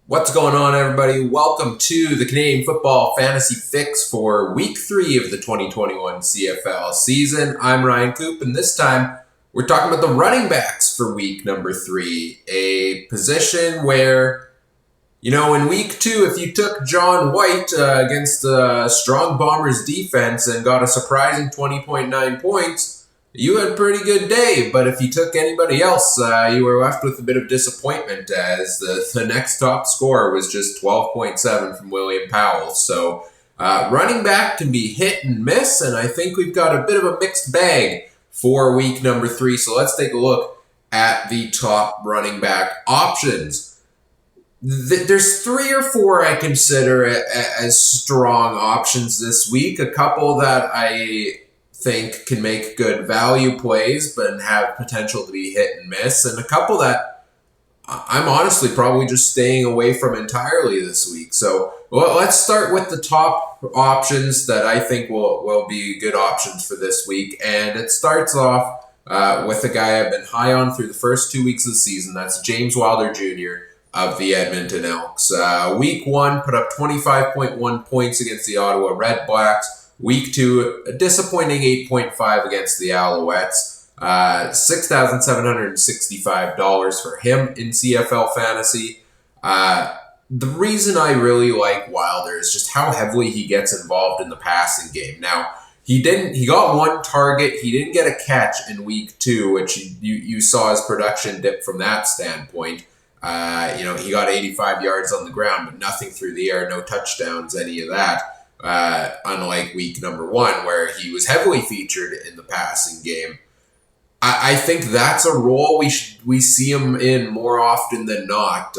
What's going on, everybody? Welcome to the Canadian Football Fantasy Fix for Week 3 of the 2021 CFL season. I'm Ryan Coop, and this time we're talking about the running backs for Week number 3, a position where, in Week 2, if you took John White against the strong Bombers defense and got a surprising 20.9 points, you had a pretty good day, but if you took anybody else, you were left with a bit of disappointment as the next top scorer was just 12.7 from William Powell. So running back can be hit and miss, and I think we've got a bit of a mixed bag for Week number 3. So let's take a look at the top running back options. There's 3 or 4 I consider as strong options this week. A couple that I think can make good value plays but have potential to be hit and miss, and a couple that I'm honestly probably just staying away from entirely this week. So let's start with the top options that I think will be good options for this week, and it starts off with a guy I've been high on through the first 2 weeks of the season. That's James Wilder Jr. of the Edmonton Elks. Week 1 put up 25.1 points against the Ottawa Red Blacks. Week 2, a disappointing 8.5 against the Alouettes. $6,765 for him in CFL Fantasy. The reason I really like Wilder is just how heavily he gets involved in the passing game. Now, he got 1 target. He didn't get a catch in Week 2, which you saw his production dip from that standpoint. He got 85 yards on the ground, but nothing through the air, no touchdowns, any of that. Unlike Week number 1, where he was heavily featured in the passing game. I think that's a role we see him in more often than not.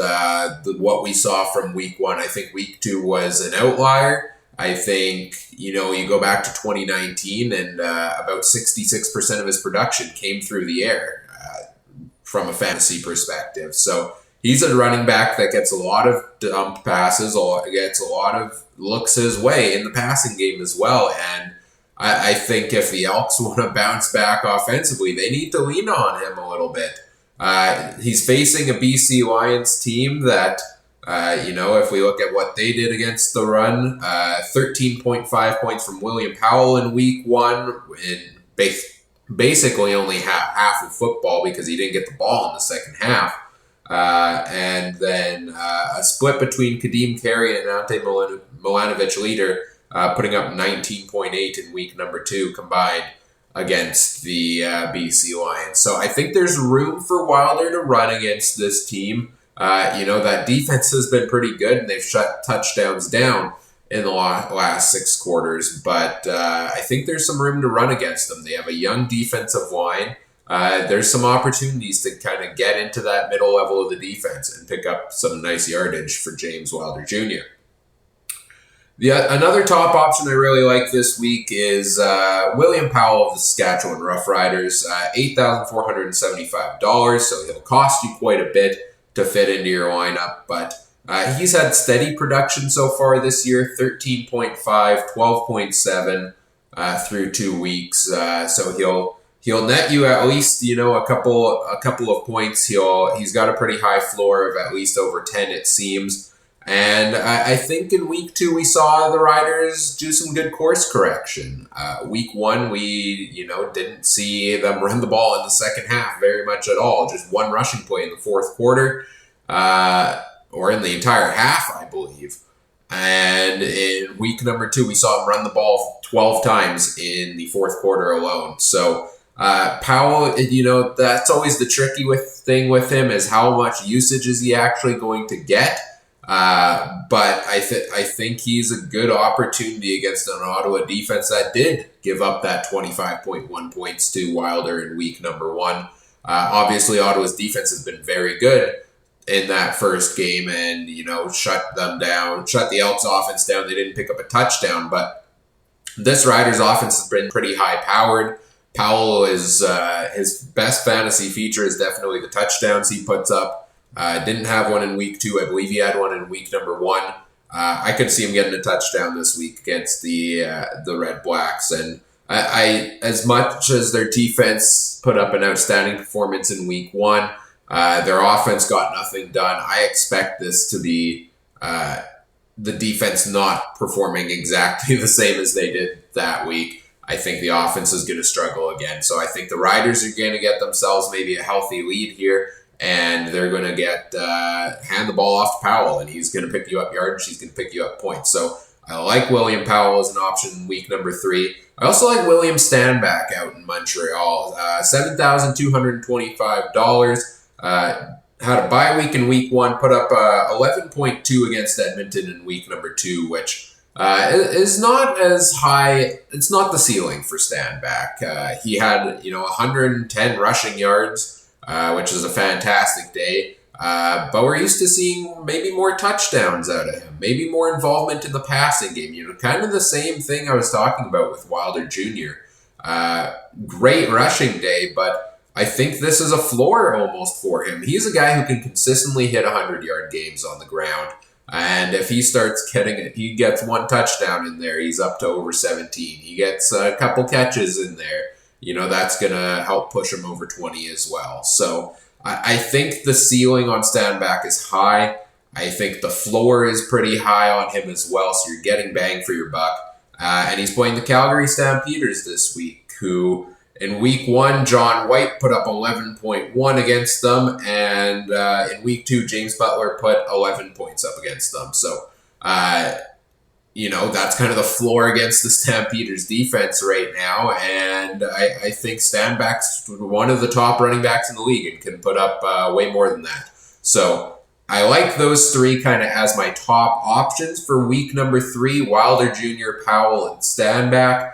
What we saw from Week 1, I think Week 2 was an outlier. I think, you go back to 2019 and about 66% of his production came through the air from a fantasy perspective. So he's a running back that gets a lot of dump passes, or gets a lot of looks his way in the passing game as well. And I think if the Elks want to bounce back offensively, they need to lean on him a little bit. He's facing a BC Lions team that, if we look at what they did against the run, 13.5 points from William Powell in Week 1, in basically only half of football because he didn't get the ball in the second half. And then a split between Kadeem Carey and Ante Milanovic-Leader, putting up 19.8 in Week number 2 combined against the BC Lions. So I think there's room for Wilder to run against this team. That defense has been pretty good, and they've shut touchdowns down in the last 6 quarters. But I think there's some room to run against them. They have a young defensive line. There's some opportunities to kind of get into that middle level of the defense and pick up some nice yardage for James Wilder Jr. Another top option I really like this week is William Powell of the Saskatchewan Roughriders, $8,475, so he'll cost you quite a bit to fit into your lineup, but he's had steady production so far this year, 13.5, 12.7 through 2 weeks, so he'll net you at least, a couple of points. He's got a pretty high floor of at least over 10, it seems. And I think in Week 2 we saw the Riders do some good course correction. Week 1 we, didn't see them run the ball in the second half very much at all. Just 1 rushing play in the fourth quarter, or in the entire half, I believe. And in Week number 2 we saw him run the ball 12 times in the fourth quarter alone. So Powell, that's always the tricky thing with him, is how much usage is he actually going to get. But I think he's a good opportunity against an Ottawa defense that did give up that 25.1 points to Wilder in Week number 1. Obviously, Ottawa's defense has been very good in that first game and, shut them down, shut the Elks offense down. They didn't pick up a touchdown, but this Riders offense has been pretty high-powered. Powell is his best fantasy feature is definitely the touchdowns he puts up. Didn't have one in Week 2. I believe he had one in Week number 1. I could see him getting a touchdown this week against the Red Blacks. And I as much as their defense put up an outstanding performance in Week 1, Their offense got nothing done. I expect this to be the defense not performing exactly the same as they did that week. I think the offense is going to struggle again. So I think the Riders are going to get themselves maybe a healthy lead here, and they're going to hand the ball off to Powell, and he's going to pick you up yards. He's going to pick you up points. So I like William Powell as an option in week number 3. I also like William Stanback out in Montreal. $7,225. Had a bye week in week 1, put up 11.2 against Edmonton in week number 2, which is not as high. It's not the ceiling for Stanback. He had 110 rushing yards, which is a fantastic day. But we're used to seeing maybe more touchdowns out of him, maybe more involvement in the passing game. Kind of the same thing I was talking about with Wilder Jr. Great rushing day, but I think this is a floor almost for him. He's a guy who can consistently hit 100-yard games on the ground. And if he starts getting it, he gets one touchdown in there, he's up to over 17. He gets a couple catches in there. That's going to help push him over 20 as well. So I think the ceiling on Stanback is high. I think the floor is pretty high on him as well, so you're getting bang for your buck. And he's playing the Calgary Stampeders this week, who in week 1, John White put up 11.1 against them, and in week 2, James Butler put 11 points up against them. So, that's kind of the floor against the Stampeders defense right now, and I think Stanback's one of the top running backs in the league and can put up way more than that. So I like those 3 kind of as my top options for week number 3, Wilder Jr., Powell, and Stanback.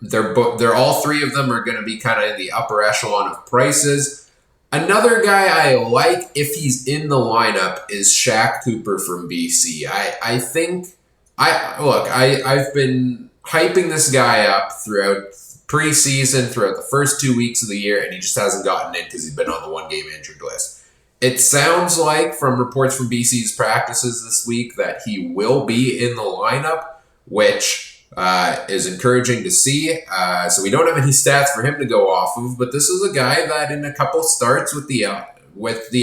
They're all 3 of them are going to be kind of in the upper echelon of prices. Another guy I like if he's in the lineup is Shaq Cooper from BC. I've been hyping this guy up throughout preseason, throughout the first 2 weeks of the year, and he just hasn't gotten in because he's been on the 1-game injured list. It sounds like from reports from BC's practices this week that he will be in the lineup, which is encouraging to see. So we don't have any stats for him to go off of, but this is a guy that in a couple starts with the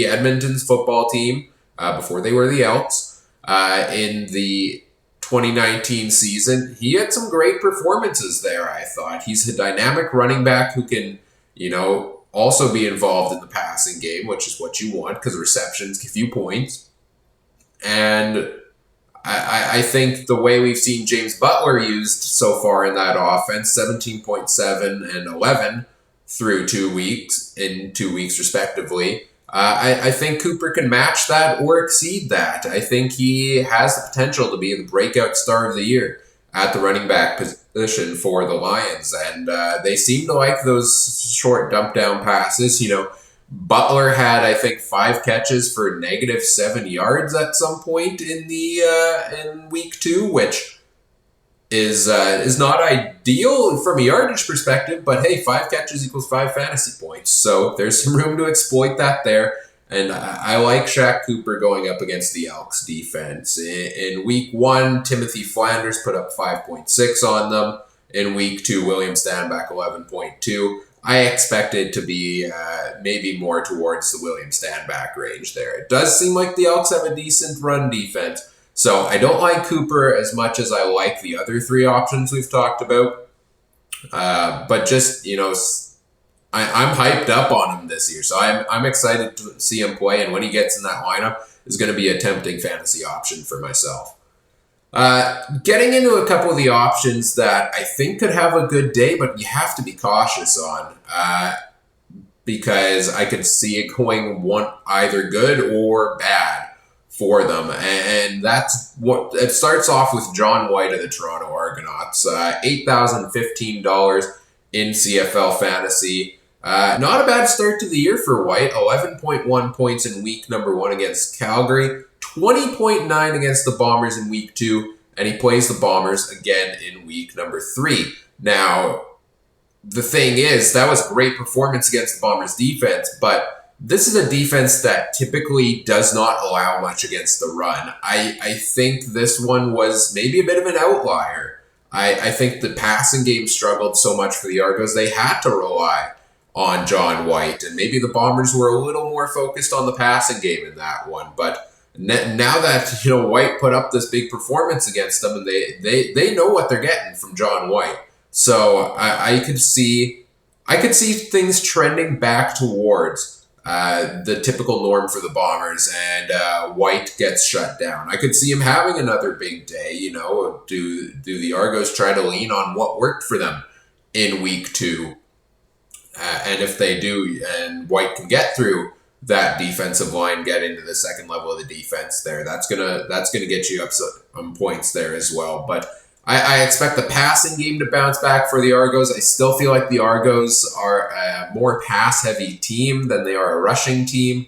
Edmonton's football team before they were the Elks in the 2019 season, he had some great performances there. I thought he's a dynamic running back who can, also be involved in the passing game, which is what you want because receptions give you points. And I think the way we've seen James Butler used so far in that offense, 17.7 and 11 through 2 weeks, in 2 weeks respectively, I think Cooper can match that or exceed that. I think he has the potential to be the breakout star of the year at the running back position for the Lions. And they seem to like those short dump down passes. Butler had, I think, 5 catches for -7 yards at some point in week 2, which is not ideal from a yardage perspective. But hey, 5 catches equals 5 fantasy points, so there's some room to exploit that there. And I like Shaq Cooper going up against the Elks defense. In week 1, Timothy Flanders put up 5.6 on them. In week 2, William Stanback 11.2. I expect it to be maybe more towards the William Stanback range there. It does seem like the Elks have a decent run defense. So I don't like Cooper as much as I like the other 3 options we've talked about. But just, I'm hyped up on him this year. So I'm excited to see him play. And when he gets in that lineup, is going to be a tempting fantasy option for myself. Getting into a couple of the options that I think could have a good day, but you have to be cautious on, because I could see it going either good or bad for them. And that's what it starts off with. John White of the Toronto Argonauts, $8,015 in CFL Fantasy. Not a bad start to the year for White. 11.1 points in week number 1 against Calgary. 20.9 against the Bombers in week 2, and he plays the Bombers again in week number 3. Now, the thing is, that was a great performance against the Bombers defense, but this is a defense that typically does not allow much against the run. I think this one was maybe a bit of an outlier. I think the passing game struggled so much for the Argos, they had to rely on John White, and maybe the Bombers were a little more focused on the passing game in that one. But now that White put up this big performance against them, and they know what they're getting from John White, so I could see things trending back towards the typical norm for the Bombers, and White gets shut down. I could see him having another big day. Do the Argos try to lean on what worked for them in week 2? And if they do, and White can get through that defensive line, get into the second level of the defense there, that's gonna get you up some points there as well. But I expect the passing game to bounce back for the Argos. I still feel like the Argos are a more pass-heavy team than they are a rushing team.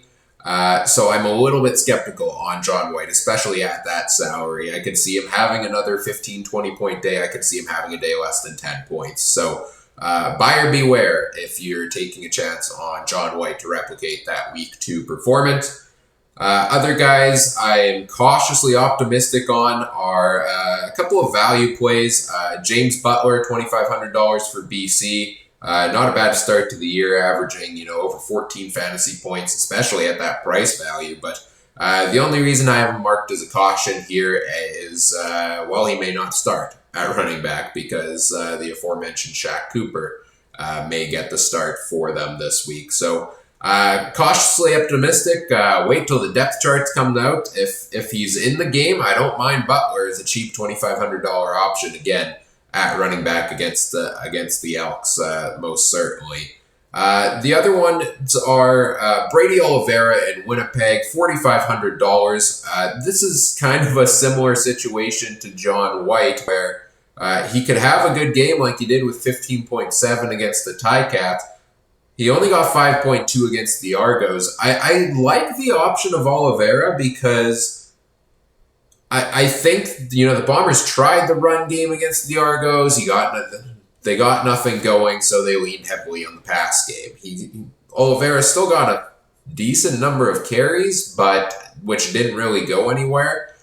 So I'm a little bit skeptical on John White, especially at that salary. I could see him having another 15, 20-point day. I could see him having a day less than 10 points. So buyer beware if you're taking a chance on John White to replicate that week 2 performance. Other guys I am cautiously optimistic on are a couple of value plays. James Butler, $2,500 for BC. Not a bad start to the year, averaging over 14 fantasy points, especially at that price value. But the only reason I have him marked as a caution here is, he may not start at running back because the aforementioned Shaq Cooper may get the start for them this week. So cautiously optimistic. Wait till the depth charts come out. If he's in the game, I don't mind Butler as a cheap $2,500 option again at running back against the Elks, most certainly. The other ones are Brady Oliveira in Winnipeg, $4,500. This is kind of a similar situation to John White, where he could have a good game like he did with 15.7 against the Ticats. He only got 5.2 against the Argos. I like the option of Oliveira because I think the Bombers tried the run game against the Argos. They got nothing going, so they leaned heavily on the pass game. Oliveira still got a decent number of carries, but which didn't really go anywhere.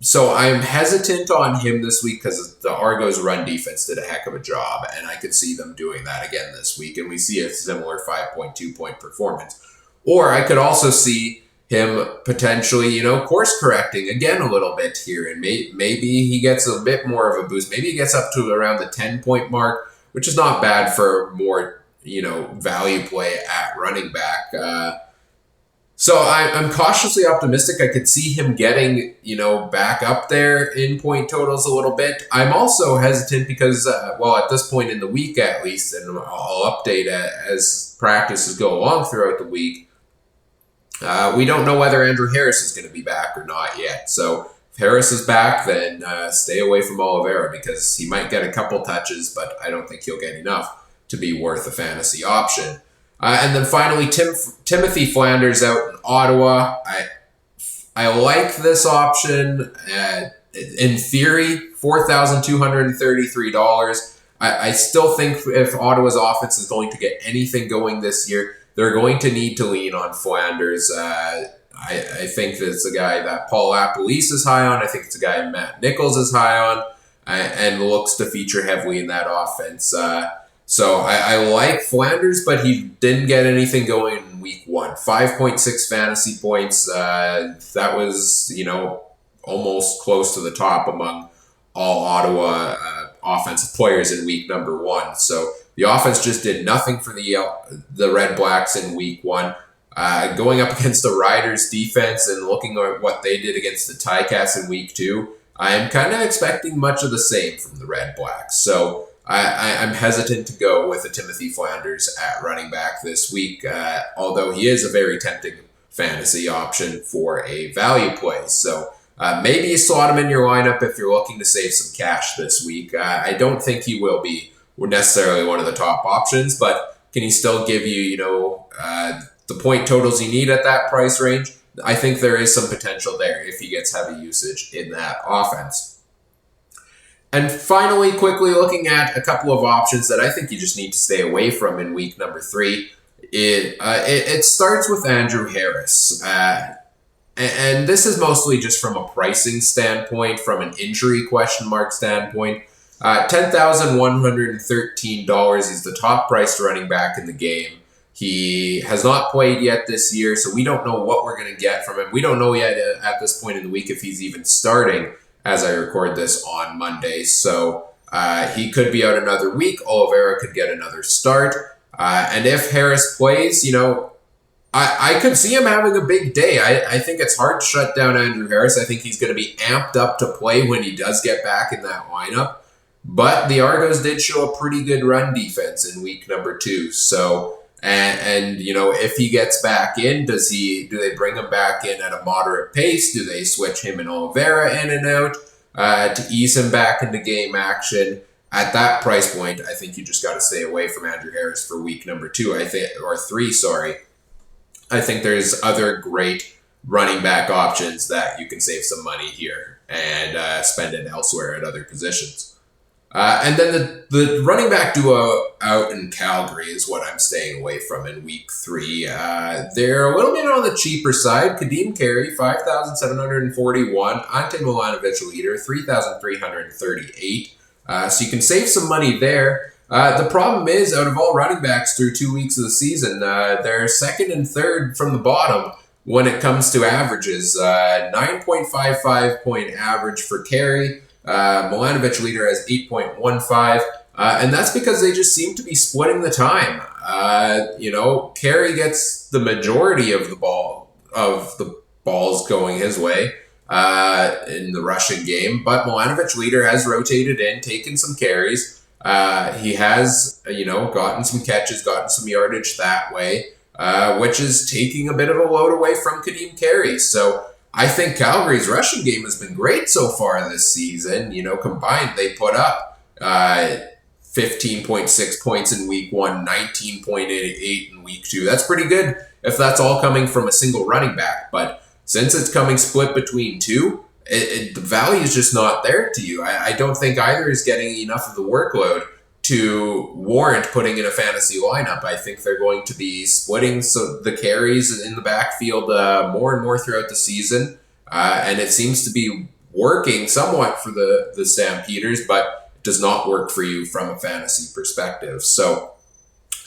So I'm hesitant on him this week because the Argos run defense did a heck of a job, and I could see them doing that again this week, and we see a similar 5.2 point performance. Or I could also see him potentially, course correcting again a little bit here, and maybe he gets a bit more of a boost. Maybe he gets up to around the 10-point mark, which is not bad for more, value play at running back. So I'm cautiously optimistic. I could see him getting, back up there in point totals a little bit. I'm also hesitant because, at this point in the week at least, and I'll update as practices go along throughout the week, we don't know whether Andrew Harris is going to be back or not yet. So if Harris is back, then stay away from Oliveira because he might get a couple touches, but I don't think he'll get enough to be worth a fantasy option. And then finally, Timothy Flanders out in Ottawa. I like this option. In theory, $4,233. I still think if Ottawa's offense is going to get anything going this year, they're going to need to lean on Flanders. I think that it's a guy that Paul Lapalisse is high on. I think it's a guy Matt Nichols is high on and looks to feature heavily in that offense. So I like Flanders, but he didn't get anything going in week 1. 5.6 fantasy points. That was, almost close to the top among all Ottawa offensive players in week number 1. So the offense just did nothing for the Red Blacks in week 1. Going up against the Riders defense and looking at what they did against the Ticats in week 2, I am kind of expecting much of the same from the Red Blacks. So I'm hesitant to go with a Timothy Flanders at running back this week, although he is a very tempting fantasy option for a value play. So maybe you slot him in your lineup if you're looking to save some cash this week. I don't think he will be necessarily one of the top options, but can he still give you, the point totals you need at that price range? I think there is some potential there if he gets heavy usage in that offense. And finally, quickly looking at a couple of options that I think you just need to stay away from in week number 3. It starts with Andrew Harris. And this is mostly just from a pricing standpoint, from an injury question mark standpoint. $10,113. He's the top priced running back in the game. He has not played yet this year, so we don't know what we're going to get from him. We don't know yet at this point in the week if he's even starting as I record this on Monday. So he could be out another week. Oliveira could get another start. And if Harris plays, I could see him having a big day. I think it's hard to shut down Andrew Harris. I think he's going to be amped up to play when he does get back in that lineup. But the Argos did show a pretty good run defense in week number 2. So, and if he gets back in, do they bring him back in at a moderate pace? Do they switch him and Oliveira in and out to ease him back into game action? At that price point, I think you just got to stay away from Andrew Harris for week number 2. Or 3. Sorry. I think there's other great running back options that you can save some money here and spend it elsewhere at other positions. And then the running back duo out in Calgary is what I'm staying away from in week 3. They're a little bit on the cheaper side. Kadeem Carey, $5,741. Ante Milanovic leader, $3,338. So you can save some money there. The problem is, out of all running backs through 2 weeks of the season, they're second and third from the bottom when it comes to averages. 9.55 point average for Carey. Milanovic leader has 8.15, and that's because they just seem to be splitting the time. Carey gets the majority of the balls going his way in the rushing game, but Milanovic leader has rotated in, taken some carries. He has, gotten some catches, gotten some yardage that way, which is taking a bit of a load away from Kadeem Carey. So I think Calgary's rushing game has been great so far this season. Combined, they put up 15.6 points in week 1, 19.88 in week 2. That's pretty good if that's all coming from a single running back. But since it's coming split between 2, the value is just not there to you. I don't think either is getting enough of the workload to warrant putting in a fantasy lineup. I think they're going to be splitting the carries in the backfield more and more throughout the season. And it seems to be working somewhat for the Stampeders, but it does not work for you from a fantasy perspective. So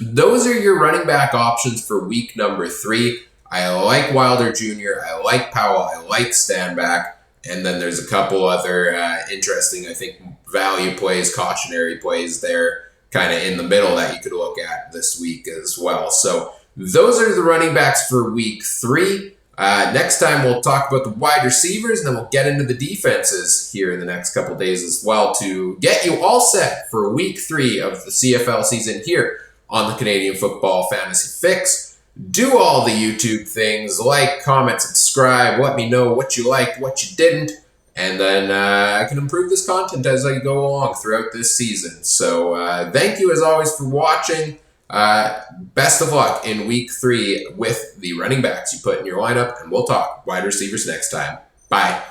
those are your running back options for week number 3. I like Wilder Jr., I like Powell, I like Stanback, and then there's a couple other interesting, I think, value plays, cautionary plays there, kind of in the middle that you could look at this week as well. So those are the running backs for week 3. Next time we'll talk about the wide receivers, and then we'll get into the defenses here in the next couple days as well to get you all set for week 3 of the CFL season here on the Canadian Football Fantasy Fix. Do all the YouTube things, like, comment, subscribe, let me know what you liked, what you didn't, and then I can improve this content as I go along throughout this season. So thank you as always for watching. Best of luck in week 3 with the running backs you put in your lineup, and we'll talk wide receivers next time. Bye.